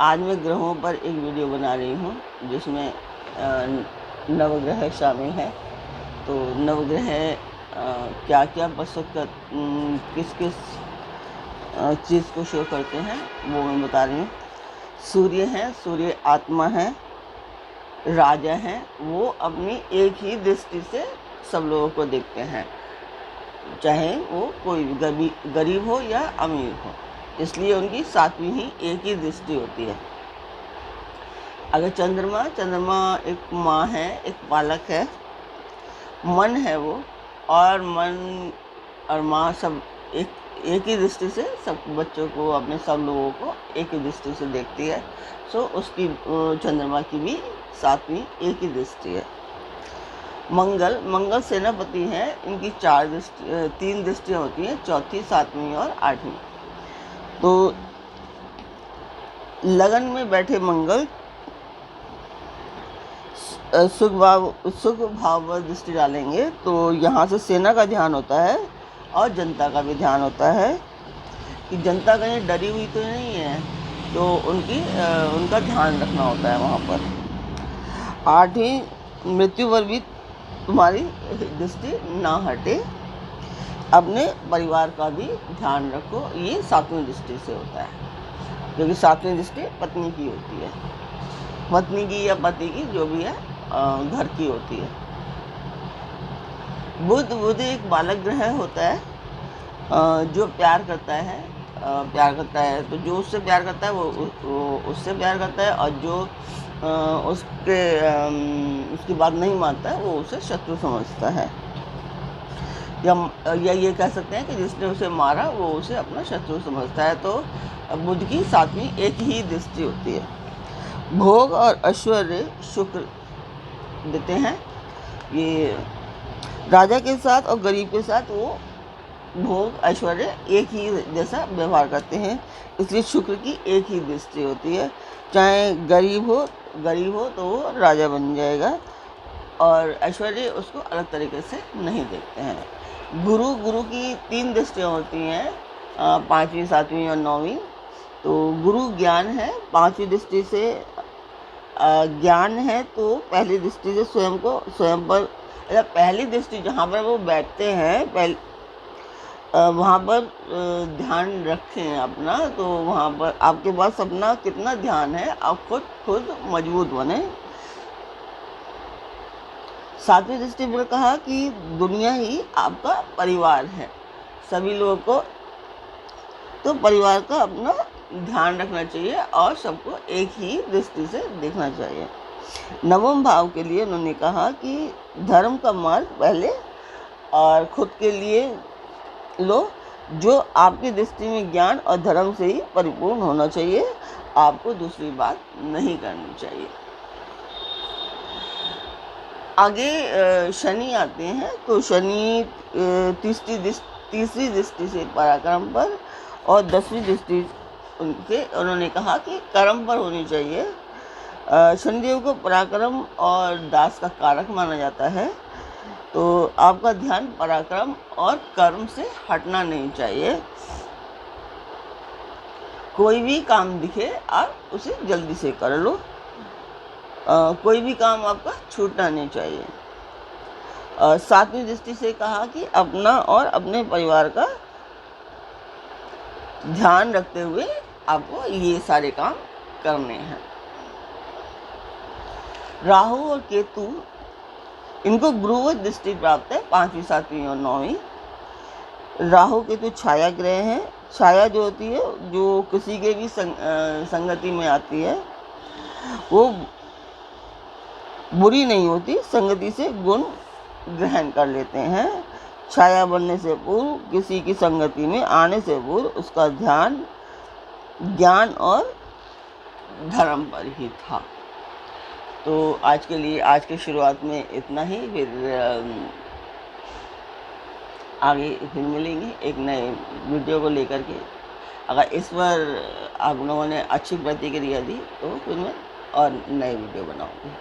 आज मैं ग्रहों पर एक वीडियो बना रही हूँ जिसमें नवग्रह शामिल है। तो नवग्रह क्या क्या प्रस्तुत कर किस किस चीज़ को शो करते हैं वो मैं बता रही हूँ। सूर्य है, सूर्य आत्मा है, राजा है, वो अपनी एक ही दृष्टि से सब लोगों को देखते हैं, चाहे वो कोई गरीब हो या अमीर हो, इसलिए उनकी सातवीं ही एक ही दृष्टि होती है। अगर चंद्रमा एक माँ है, एक पालक है, मन है वो, और मन और माँ सब एक ही दृष्टि से सब बच्चों को, अपने सब लोगों को एक ही दृष्टि से देखती है। सो उसकी चंद्रमा की भी सातवीं एक ही दृष्टि है। मंगल सेनापति है, इनकी तीन दृष्टियाँ होती हैं, चौथी, सातवीं और आठवीं। तो लगन में बैठे मंगल सुख भाव पर दृष्टि डालेंगे तो यहाँ से सेना का ध्यान होता है और जनता का भी ध्यान होता है कि जनता कहीं डरी हुई तो नहीं है, तो उनका ध्यान रखना होता है वहाँ पर। आठवीं, मृत्यु पर भी तुम्हारी दृष्टि ना हटे, अपने परिवार का भी ध्यान रखो। ये सातवीं दृष्टि से होता है, क्योंकि सातवीं दृष्टि पत्नी की होती है, पत्नी की या पति की, जो भी है, घर की होती है। बुध एक बालक ग्रह होता है जो प्यार करता है, तो जो उससे प्यार करता है वो उससे प्यार करता है, और जो उसकी बात नहीं मानता है वो उसे शत्रु समझता है। या ये कह सकते हैं कि जिसने उसे मारा वो उसे अपना शत्रु समझता है। तो बुध की सातवीं एक ही दृष्टि होती है। भोग और ऐश्वर्य शुक्र देते हैं। ये राजा के साथ और गरीब के साथ वो भोग ऐश्वर्य एक ही जैसा व्यवहार करते हैं, इसलिए शुक्र की एक ही दृष्टि होती है। चाहे गरीब हो तो वो राजा बन जाएगा, और ऐश्वर्य उसको अलग तरीके से नहीं देखते हैं। गुरु की तीन दृष्टियाँ होती हैं, पाँचवीं, सातवीं और नौवीं। तो गुरु ज्ञान है, पाँचवीं दृष्टि से ज्ञान है, तो पहली दृष्टि से स्वयं पर, पहली दृष्टि जहाँ पर वो बैठते हैं वहाँ पर ध्यान रखें अपना। तो वहाँ पर आपके पास अपना कितना ध्यान है, आप खुद मजबूत बने। सातवीं दृष्टि में कहा कि दुनिया ही आपका परिवार है, सभी लोगों को तो परिवार का अपना ध्यान रखना चाहिए और सबको एक ही दृष्टि से देखना चाहिए। नवम भाव के लिए उन्होंने कहा कि धर्म का मार्ग पहले और खुद के लिए लो, जो आपकी दृष्टि में ज्ञान और धर्म से ही परिपूर्ण होना चाहिए, आपको दूसरी बात नहीं करनी चाहिए। आगे शनि आते हैं, तो शनि तीसरी दृष्टि से पराक्रम पर और 10वीं दृष्टि उन्होंने कहा कि कर्म पर होनी चाहिए। शनिदेव को पराक्रम और दास का कारक माना जाता है, तो आपका ध्यान पराक्रम और कर्म से हटना नहीं चाहिए। कोई भी काम दिखे आप उसे जल्दी से कर लो, कोई भी काम आपका छूटना नहीं चाहिए। सातवीं दृष्टि से कहा कि अपना और अपने परिवार का ध्यान रखते हुए आपको ये सारे काम करने हैं। राहु और केतु, इनको गुरुवत दृष्टि प्राप्त है, पाँचवीं, सातवीं और नौवीं। राहु केतु छाया ग्रह हैं। छाया जो होती है, जो किसी के भी संगति में आती है, वो बुरी नहीं होती, संगति से गुण ग्रहण कर लेते हैं। छाया बनने से पूर्व, किसी की संगति में आने से पूर्व उसका ध्यान ज्ञान और धर्म पर ही था। तो आज की शुरुआत में इतना ही, फिर आगे फिर मिलेंगे एक नए वीडियो को लेकर के। अगर इस पर आप लोगों ने अच्छी प्रतिक्रिया दी तो फिर मैं और नए वीडियो बनाऊंगी।